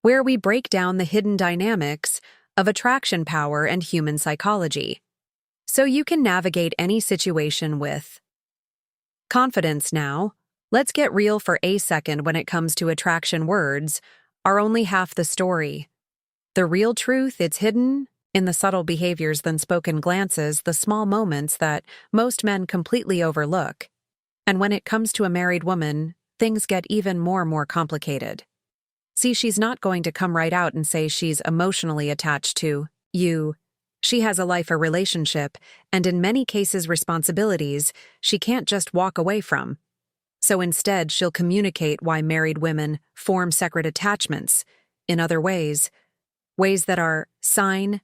where we break down the hidden dynamics of attraction power and human psychology, so you can navigate any situation with confidence. Now, let's get real for a second. When it comes to attraction, words are only half the story. The real truth, it's hidden in the subtle behaviors than spoken glances, the small moments that most men completely overlook. And when it comes to a married woman, things get even more complicated. See, she's not going to come right out and say she's emotionally attached to you. She has a life, a relationship, and in many cases responsibilities she can't just walk away from. So instead, she'll communicate why married women form secret attachments in other ways that are sign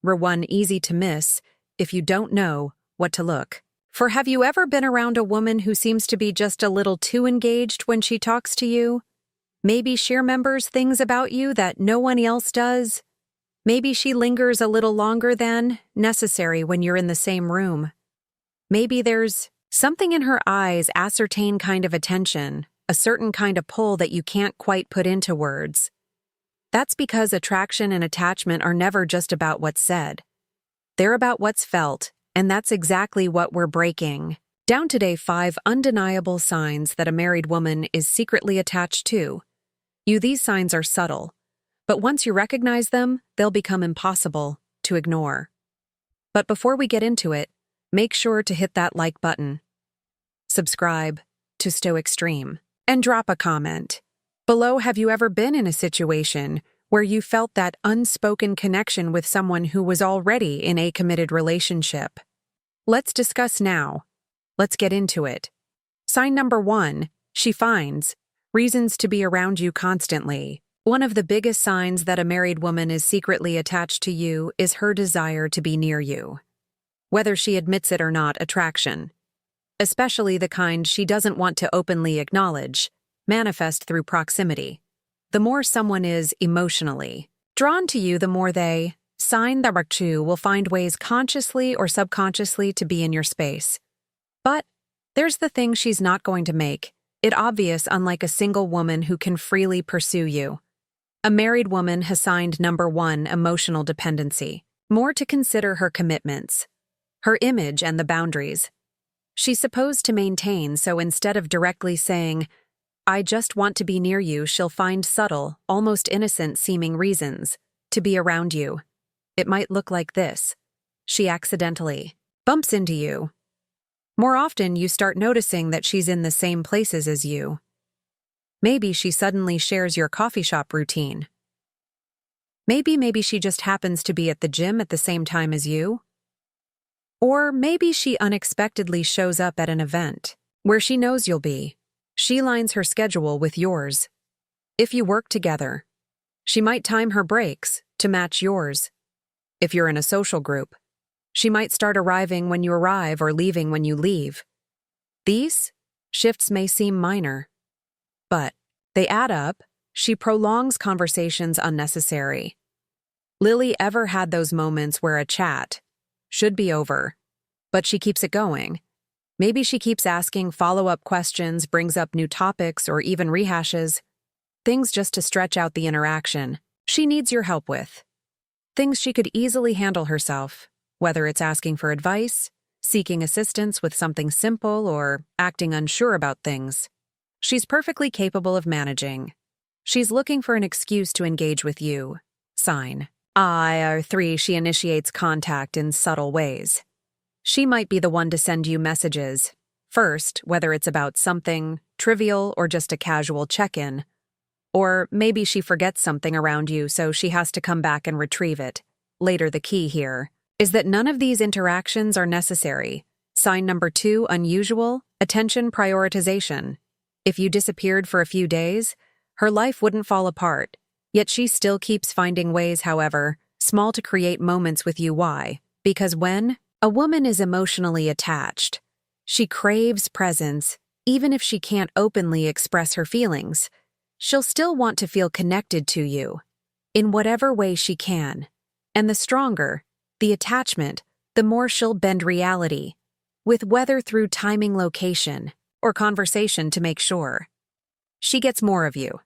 one easy to miss if you don't know what to look for. Have you ever been around a woman who seems to be just a little too engaged when she talks to you? Maybe she remembers things about you that no one else does. Maybe she lingers a little longer than necessary when you're in the same room. Maybe there's something in her eyes, a certain kind of attention, a certain kind of pull that you can't quite put into words. That's because attraction and attachment are never just about what's said. They're about what's felt, and that's exactly what we're breaking down today. 5 undeniable signs that a married woman is secretly attached to you. These signs are subtle, but once you recognize them, they'll become impossible to ignore. But before we get into it, make sure to hit that like button, subscribe to Stoic Stream, and drop a comment below. Have you ever been in a situation where you felt that unspoken connection with someone who was already in a committed relationship? Let's discuss now. Let's get into it. Sign number 1, she finds reasons to be around you constantly. One of the biggest signs that a married woman is secretly attached to you is her desire to be near you. Whether she admits it or not, attraction, especially the kind she doesn't want to openly acknowledge, manifest through proximity. The more someone is emotionally drawn to you, the more they, sign number 2, will find ways consciously or subconsciously to be in your space. But there's the thing: she's not going to make it obvious, unlike a single woman who can freely pursue you. A married woman has signed number 1, emotional dependency. More to consider her commitments, her image, and the boundaries she's supposed to maintain. So instead of directly saying, "I just want to be near you," she'll find subtle, almost innocent-seeming reasons to be around you. It might look like this: she accidentally bumps into you. More often, you start noticing that she's in the same places as you. Maybe she suddenly shares your coffee shop routine. Maybe she just happens to be at the gym at the same time as you. Or maybe she unexpectedly shows up at an event where she knows you'll be. She lines her schedule with yours. If you work together, she might time her breaks to match yours. If you're in a social group, she might start arriving when you arrive or leaving when you leave. These shifts may seem minor, but they add up. She prolongs conversations unnecessary. Lily ever had those moments where a chat should be over, but she keeps it going? Maybe she keeps asking follow-up questions, brings up new topics, or even rehashes things just to stretch out the interaction. She needs your help with things she could easily handle herself, whether it's asking for advice, seeking assistance with something simple, or acting unsure about things. She's perfectly capable of managing. She's looking for an excuse to engage with you. Sign or 3, she initiates contact in subtle ways. She might be the one to send you messages first, whether it's about something trivial or just a casual check-in. Or maybe she forgets something around you, so she has to come back and retrieve it later. The key here is that none of these interactions are necessary. Sign number 2, unusual attention prioritization. If you disappeared for a few days, her life wouldn't fall apart, yet she still keeps finding ways, however small, to create moments with you. Why? Because when a woman is emotionally attached, she craves presence. Even if she can't openly express her feelings, she'll still want to feel connected to you in whatever way she can. And the stronger the attachment, the more she'll bend reality, with whether through timing, location, or conversation, to make sure she gets more of you.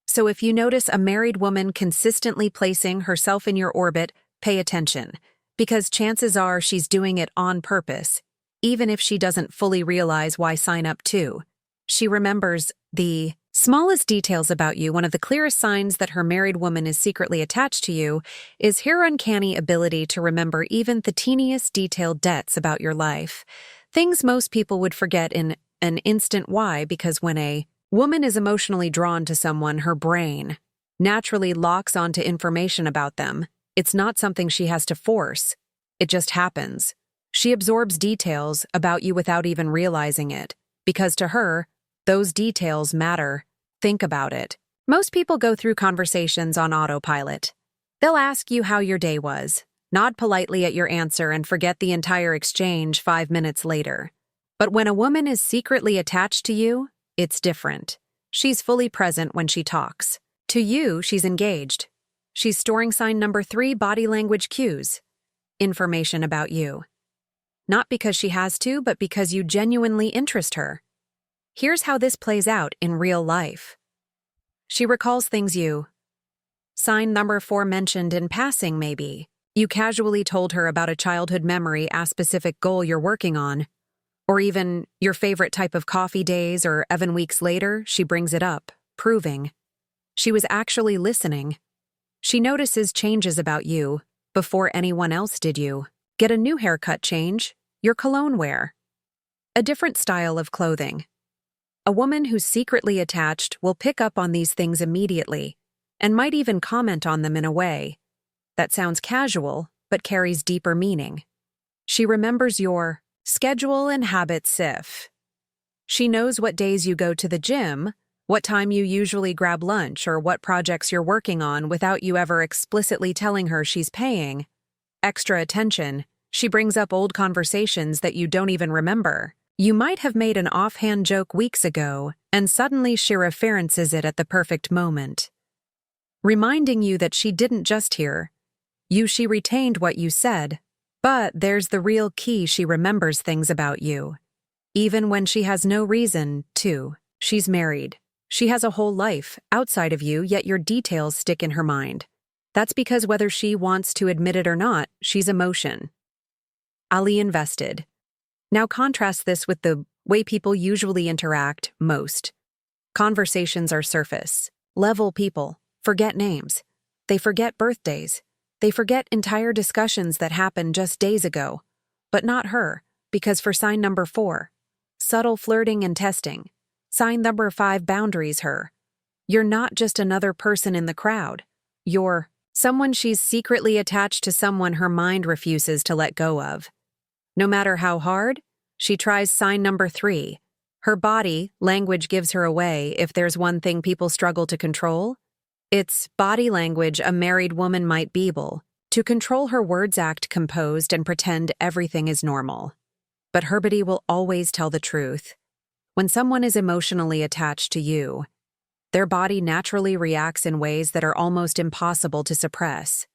So if you notice a married woman consistently placing herself in your orbit, pay attention, because chances are she's doing it on purpose, even if she doesn't fully realize why. Sign up too. She remembers the smallest details about you. One of the clearest signs that her married woman is secretly attached to you is her uncanny ability to remember even the teeniest detailed details about your life. Things most people would forget in an instant. Why? Because when a woman is emotionally drawn to someone, her brain naturally locks onto information about them. It's not something she has to force. It just happens. She absorbs details about you without even realizing it, because to her, those details matter. Think about it. Most people go through conversations on autopilot. They'll ask you how your day was, nod politely at your answer, and forget the entire exchange 5 minutes later. But when a woman is secretly attached to you, it's different. She's fully present when she talks. To you, she's engaged. She's storing sign number 3, body language cues. Information about you. Not because she has to, but because you genuinely interest her. Here's how this plays out in real life. She recalls things you. Sign number 4 mentioned in passing, maybe. You casually told her about a childhood memory, a specific goal you're working on, or even your favorite type of coffee days, or even weeks later, she brings it up, proving she was actually listening. She notices changes about you before anyone else did. You get a new haircut change, your cologne wear, a different style of clothing. A woman who's secretly attached will pick up on these things immediately and might even comment on them in a way that sounds casual but carries deeper meaning. She remembers your schedule and habits. If she knows what days you go to the gym, what time you usually grab lunch, or what projects you're working on without you ever explicitly telling her. She's paying extra attention. She brings up old conversations that you don't even remember. You might have made an offhand joke weeks ago, and suddenly she references it at the perfect moment, reminding you that she didn't just hear you, she retained what you said. But there's the real key: she remembers things about you, even when she has no reason to. She's married. She has a whole life outside of you, yet your details stick in her mind. That's because whether she wants to admit it or not, she's emotion. Ali invested. Now contrast this with the way people usually interact most. Conversations are surface level. People forget names. They forget birthdays. They forget entire discussions that happened just days ago. But not her, because for sign number 4, subtle flirting and testing. Sign number 5, boundaries. Her. You're not just another person in the crowd. You're someone she's secretly attached to, someone her mind refuses to let go of. No matter how hard she tries. Sign number 3, her body language gives her away. If there's one thing people struggle to control, it's body language. A married woman might be able to control her words, act composed, and pretend everything is normal. But her body will always tell the truth. When someone is emotionally attached to you, their body naturally reacts in ways that are almost impossible to suppress.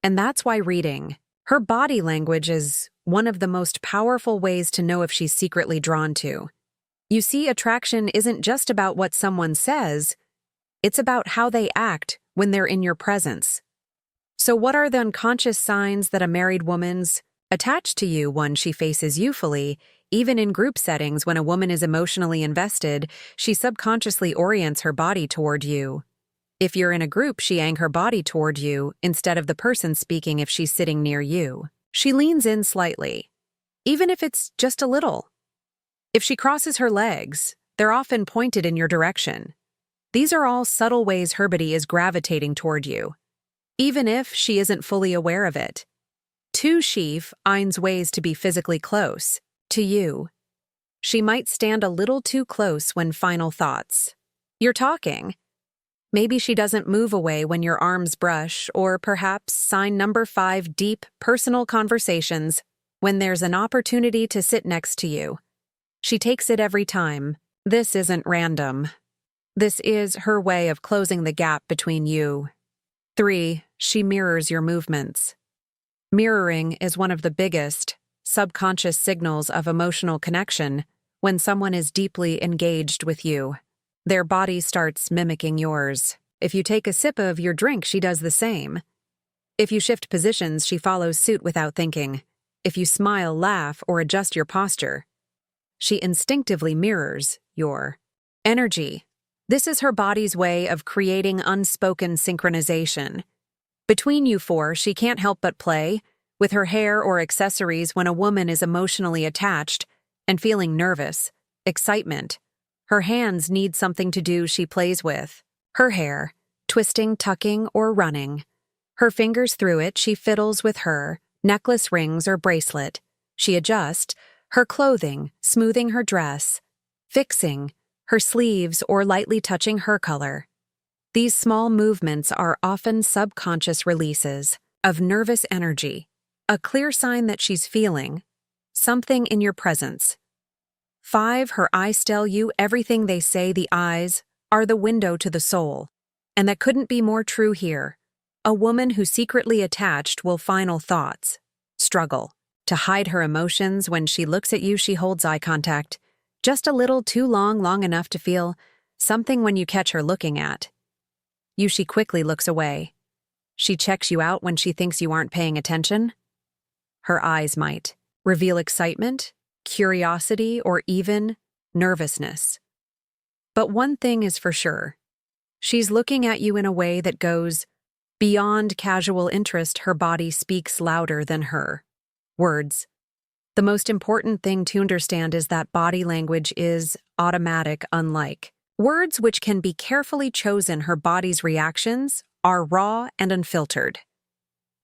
And that's why reading her body language is one of the most powerful ways to know if she's secretly drawn to. You see, attraction isn't just about what someone says, it's about how they act when they're in your presence. So what are the unconscious signs that a married woman's attached to you? 1, she faces you fully. Even in group settings, when a woman is emotionally invested, she subconsciously orients her body toward you. If you're in a group, she angles her body toward you instead of the person speaking. If she's sitting near you, she leans in slightly, even if it's just a little. If she crosses her legs, they're often pointed in your direction. These are all subtle ways her body is gravitating toward you, even if she isn't fully aware of it. 2, she finds ways to be physically close to you. She might stand a little too close when final thoughts. You're talking. Maybe she doesn't move away when your arms brush, or perhaps sign number 5, deep, personal conversations. When there's an opportunity to sit next to you, she takes it every time. This isn't random. This is her way of closing the gap between you. 3, she mirrors your movements. Mirroring is one of the biggest subconscious signals of emotional connection when someone is deeply engaged with you. Their body starts mimicking yours. If you take a sip of your drink, she does the same. If you shift positions, she follows suit without thinking. If you smile, laugh, or adjust your posture, she instinctively mirrors your energy. This is her body's way of creating unspoken synchronization. Between you four, she can't help but play with her hair or accessories when a woman is emotionally attached and feeling nervous, excitement. Her hands need something to do she plays with. Her hair, twisting, tucking, or running. Her fingers through it, she fiddles with her necklace, rings, or bracelet. She adjusts her clothing, smoothing her dress, fixing her sleeves, or lightly touching her color. These small movements are often subconscious releases of nervous energy, a clear sign that she's feeling something in your presence. 5. Her eyes tell you everything they say. The eyes are the window to the soul. And that couldn't be more true here. A woman who's secretly attached will final thoughts, struggle to hide her emotions. When she looks at you, she holds eye contact, just a little too long enough to feel something when you catch her looking at you. She quickly looks away. She checks you out when she thinks you aren't paying attention. Her eyes might reveal excitement, curiosity, or even nervousness. But one thing is for sure. She's looking at you in a way that goes beyond casual interest. Her body speaks louder than her words. The most important thing to understand is that body language is automatic, unlike words, which can be carefully chosen. Her body's reactions are raw and unfiltered.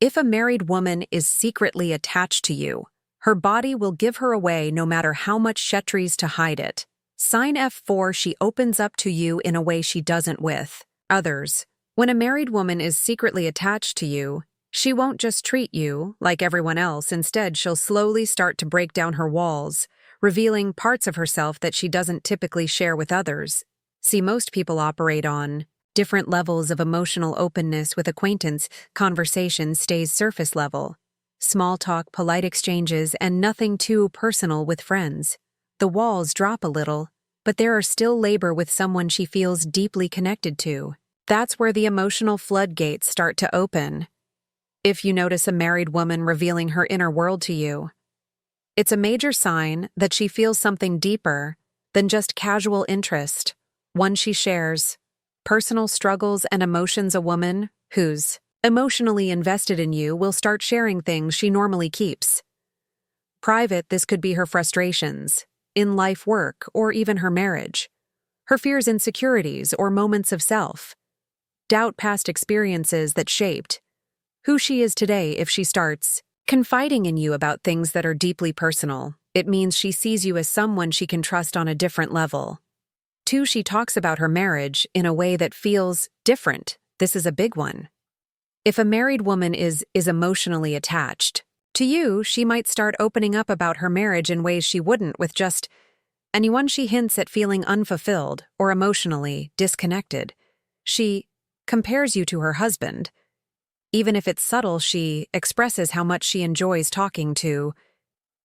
If a married woman is secretly attached to you, her body will give her away no matter how much she tries to hide it. Sign F4. She opens up to you in a way she doesn't with others. When a married woman is secretly attached to you, she won't just treat you like everyone else. Instead, she'll slowly start to break down her walls, revealing parts of herself that she doesn't typically share with others. See, most people operate on different levels of emotional openness. With acquaintance, conversation stays surface level. Small talk, polite exchanges, and nothing too personal. With friends, the walls drop a little, but there are still labor. With someone she feels deeply connected to, that's where the emotional floodgates start to open. If you notice a married woman revealing her inner world to you, it's a major sign that she feels something deeper than just casual interest, one she shares personal struggles and emotions. A woman who's emotionally invested in you will start sharing things she normally keeps private. This could be her frustrations in life, work, or even her marriage, her fears, insecurities, or moments of self-doubt, past experiences that shaped who she is today. If she starts confiding in you about things that are deeply personal, it means she sees you as someone she can trust on a different level. 2. She talks about her marriage in a way that feels different. This is a big one. If a married woman is emotionally attached to you, she might start opening up about her marriage in ways she wouldn't with just anyone. She hints at feeling unfulfilled or emotionally disconnected. She compares you to her husband. Even if it's subtle, she expresses how much she enjoys talking to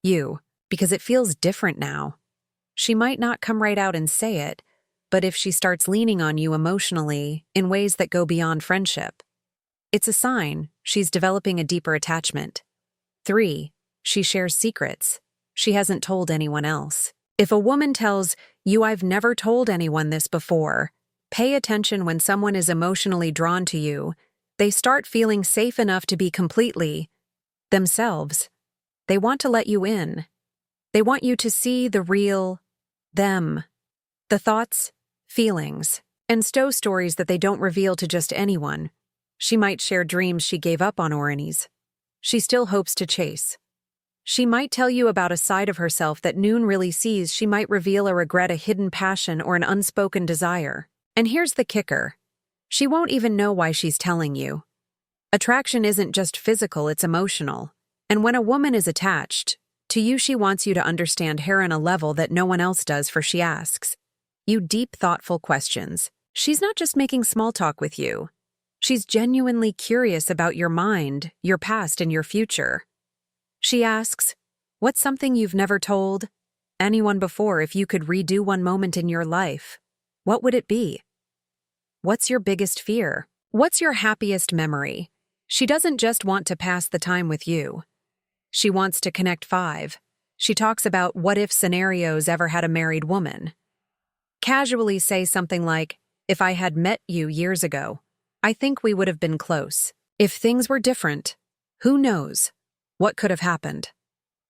you because it feels different now. She might not come right out and say it, but if she starts leaning on you emotionally in ways that go beyond friendship, it's a sign she's developing a deeper attachment. 3. She shares secrets she hasn't told anyone else. If a woman tells you, "I've never told anyone this before," pay attention. When someone is emotionally drawn to you, they start feeling safe enough to be completely themselves. They want to let you in. They want you to see the real them, the thoughts, feelings, and stories that they don't reveal to just anyone. She might share dreams she gave up on or any's she still hopes to chase. She might tell you about a side of herself that no one really sees. She might reveal a regret, a hidden passion, or an unspoken desire. And here's the kicker. She won't even know why she's telling you. Attraction isn't just physical, it's emotional. And when a woman is attached to you, she wants you to understand her on a level that no one else does, for she asks you deep, thoughtful questions. She's not just making small talk with you. She's genuinely curious about your mind, your past, and your future. She asks, what's something you've never told anyone before? If you could redo one moment in your life, What would it be? What's your biggest fear? What's your happiest memory? She doesn't just want to pass the time with you. She wants to connect. 5. She talks about what-if scenarios. Ever had a married woman? Casually say something like, if I had met you years ago, I think we would have been close. If things were different, who knows what could have happened?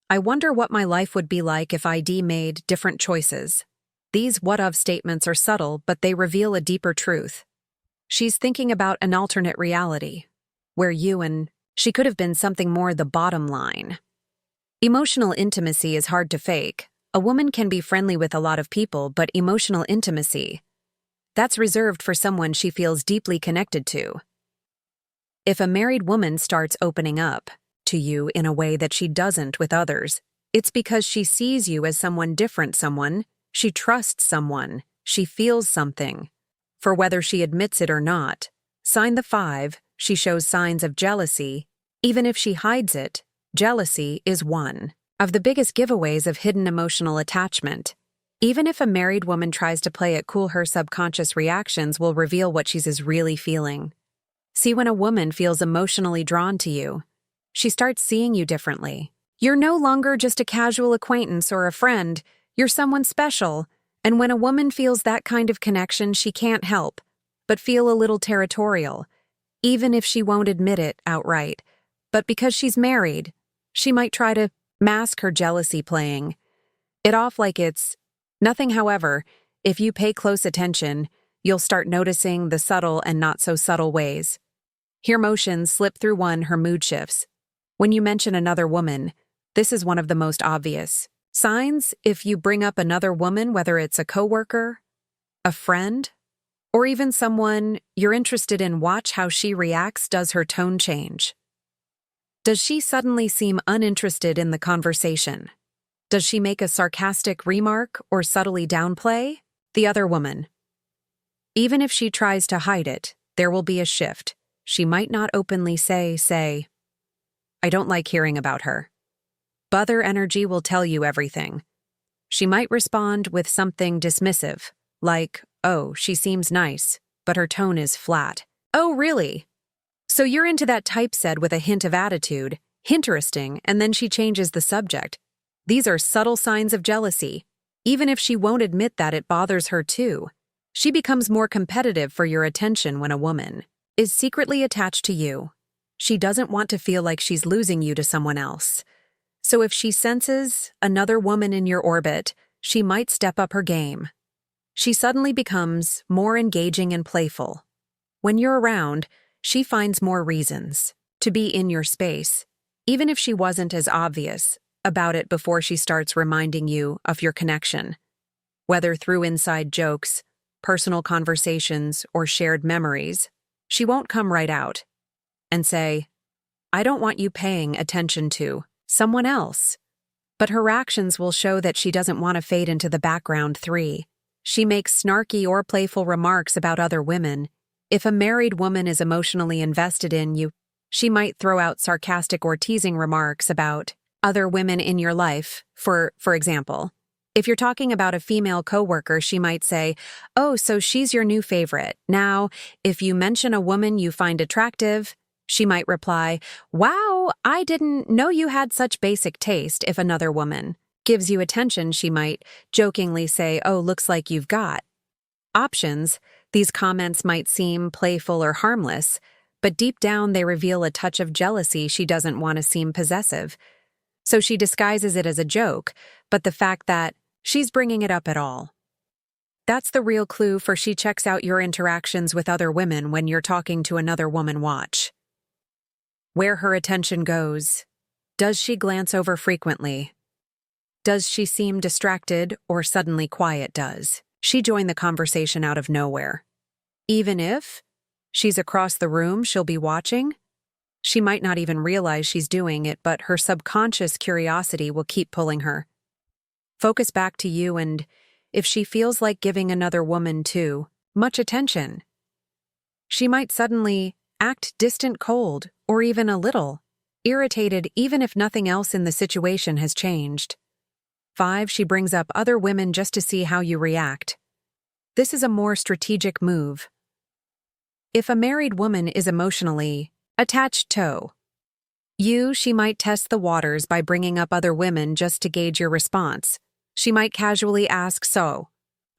I wonder what my life would be like if I made different choices. These what-of statements are subtle, but they reveal a deeper truth. She's thinking about an alternate reality, where you and she could have been something more. The bottom line. Emotional intimacy is hard to fake. A woman can be friendly with a lot of people, but emotional intimacy, that's reserved for someone she feels deeply connected to. If a married woman starts opening up to you in a way that she doesn't with others, it's because she sees you as someone different, someone she trusts, someone she feels something for, whether she admits it or not. Sign the 5, she shows signs of jealousy. Even if she hides it, jealousy is one of the biggest giveaways of hidden emotional attachment. Even if a married woman tries to play it cool, her subconscious reactions will reveal what she's really feeling. See, when a woman feels emotionally drawn to you, she starts seeing you differently. You're no longer just a casual acquaintance or a friend, you're someone special. And when a woman feels that kind of connection, she can't help but feel a little territorial, even if she won't admit it outright. But because she's married, she might try to mask her jealousy, playing it off like it's nothing. However, if you pay close attention, you'll start noticing the subtle and not so subtle ways. Her emotions slip through. 1. Her mood shifts. When you mention another woman, this is one of the most obvious signs. If you bring up another woman, whether it's a coworker, a friend, or even someone you're interested in, watch how she reacts. Does her tone change? Does she suddenly seem uninterested in the conversation? Does she make a sarcastic remark or subtly downplay the other woman? Even if she tries to hide it, there will be a shift. She might not openly say, I don't like hearing about her. But her energy will tell you everything. She might respond with something dismissive, like, oh, she seems nice, but her tone is flat. Oh, really? So you're into that type? Said with a hint of attitude, interesting, and then she changes the subject. These are subtle signs of jealousy. Even if she won't admit that it bothers her too, she becomes more competitive for your attention. When a woman is secretly attached to you, she doesn't want to feel like she's losing you to someone else. So if she senses another woman in your orbit, she might step up her game. She suddenly becomes more engaging and playful. When you're around, she finds more reasons to be in your space, even if she wasn't as obvious about it before. She starts reminding you of your connection, whether through inside jokes, personal conversations, or shared memories. She won't come right out and say, I don't want you paying attention to someone else. But her actions will show that she doesn't want to fade into the background. 3. She makes snarky or playful remarks about other women. If a married woman is emotionally invested in you, she might throw out sarcastic or teasing remarks about other women in your life. For example, if you're talking about a female coworker, she might say, oh, so she's your new favorite. Now, if you mention a woman you find attractive, she might reply, wow, I didn't know you had such basic taste. If another woman gives you attention, she might jokingly say, oh, looks like you've got options. These comments might seem playful or harmless, but deep down they reveal a touch of jealousy. She doesn't want to seem possessive, so she disguises it as a joke, but the fact that she's bringing it up at all, that's the real clue. For she checks out your interactions with other women when you're talking to another woman. Watch where her attention goes. Does she glance over frequently? Does she seem distracted or suddenly quiet? Does she join the conversation out of nowhere? Even if she's across the room, she'll be watching. She might not even realize she's doing it, but her subconscious curiosity will keep pulling her. Focus back to you, and if she feels like giving another woman too much attention, she might suddenly act distant, cold, or even a little irritated, even if nothing else in the situation has changed. 5. She brings up other women just to see how you react. This is a more strategic move. If a married woman is emotionally attached to you, she might test the waters by bringing up other women just to gauge your response. She might casually ask, "So,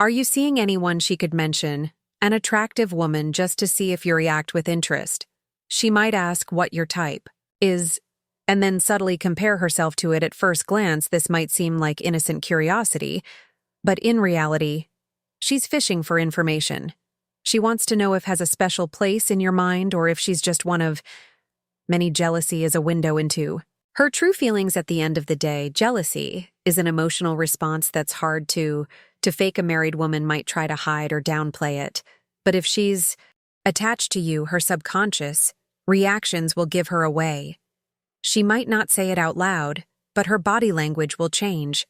are you seeing anyone?" She could mention an attractive woman just to see if you react with interest. She might ask what your type is, and then subtly compare herself to it. At first glance, this might seem like innocent curiosity, but in reality, she's fishing for information. She wants to know if has a special place in your mind or if she's just one of many. Jealousy is a window into her true feelings. At the end of the day, jealousy is an emotional response that's hard to fake. A married woman might try to hide or downplay it, but if she's attached to you, her subconscious reactions will give her away. She might not say it out loud, but her body language will change.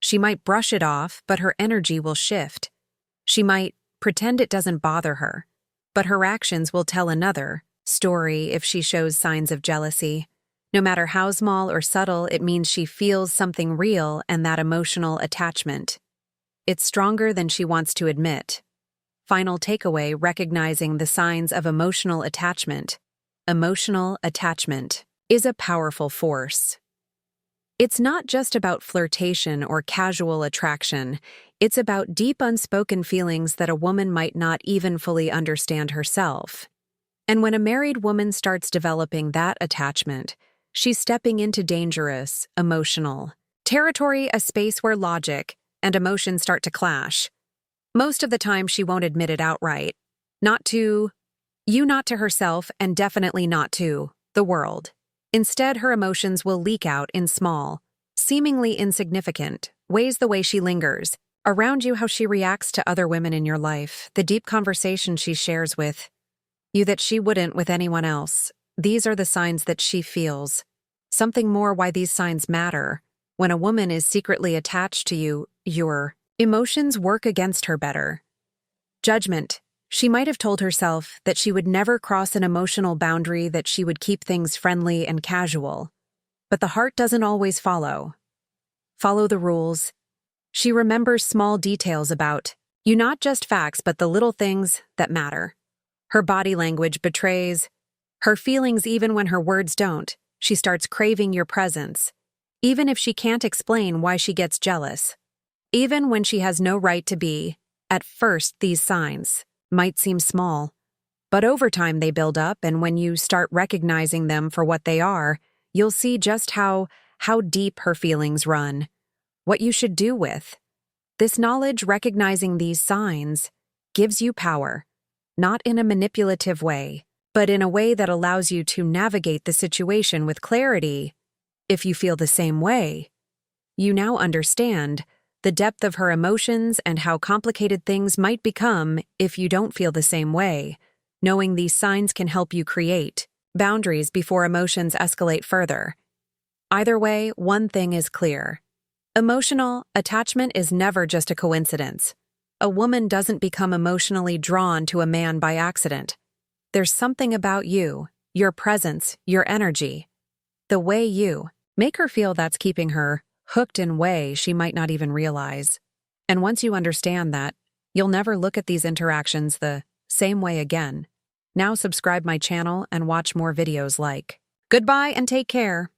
She might brush it off, but her energy will shift. She might pretend it doesn't bother her, but her actions will tell another story. If she shows signs of jealousy, no matter how small or subtle, it means she feels something real, and that emotional attachment, it's stronger than she wants to admit. Final takeaway: recognizing the signs of emotional attachment. Emotional attachment is a powerful force. It's not just about flirtation or casual attraction. It's about deep unspoken feelings that a woman might not even fully understand herself. And when a married woman starts developing that attachment, she's stepping into dangerous, emotional territory, a space where logic and emotion start to clash. Most of the time, she won't admit it outright. Not to you, not to herself, and definitely not to the world. Instead, her emotions will leak out in small, seemingly insignificant ways. The way she lingers around you, how she reacts to other women in your life, the deep conversation she shares with you that she wouldn't with anyone else. These are the signs that she feels something more. Why these signs matter: when a woman is secretly attached to you, your emotions work against her better. Judgment. She might have told herself that she would never cross an emotional boundary, that she would keep things friendly and casual. But the heart doesn't always follow the rules. She remembers small details about you, not just facts, but the little things that matter. Her body language betrays her feelings even when her words don't. She starts craving your presence, even if she can't explain why she gets jealous, even when she has no right to be. At first, these signs might seem small, but over time they build up, and when you start recognizing them for what they are, you'll see just how deep her feelings run. What you should do with this knowledge: recognizing these signs gives you power, not in a manipulative way, but in a way that allows you to navigate the situation with clarity. If you feel the same way, you now understand the depth of her emotions and how complicated things might become if you don't feel the same way. Knowing these signs can help you create boundaries before emotions escalate further. Either way, one thing is clear: emotional attachment is never just a coincidence. A woman doesn't become emotionally drawn to a man by accident. There's something about you, your presence, your energy, the way you make her feel that's keeping her hooked in ways she might not even realize. And once you understand that, you'll never look at these interactions the same way again. Now subscribe my channel and watch more videos like. Goodbye and take care.